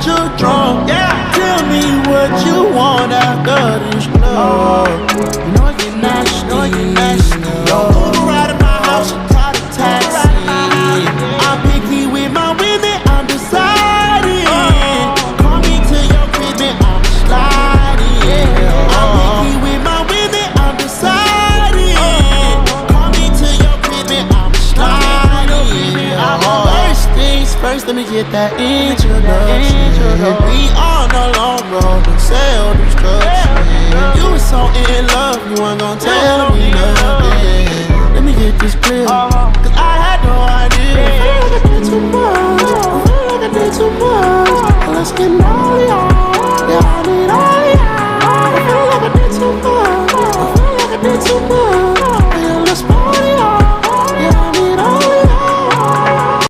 you drunk. Tell me what you want after this club. You know I get nasty, Don't move around in my house, you call a taxi. I'm picky with my women, I'm deciding. Call me to your crib and I'm sliding. I'm picky with my women, I'm deciding. Call me to your crib and I'm sliding. First things first, let me get that introduction. We on the long road to self-destruction. You was so in love, you weren't gon' tell me nothing. Let me get this clear.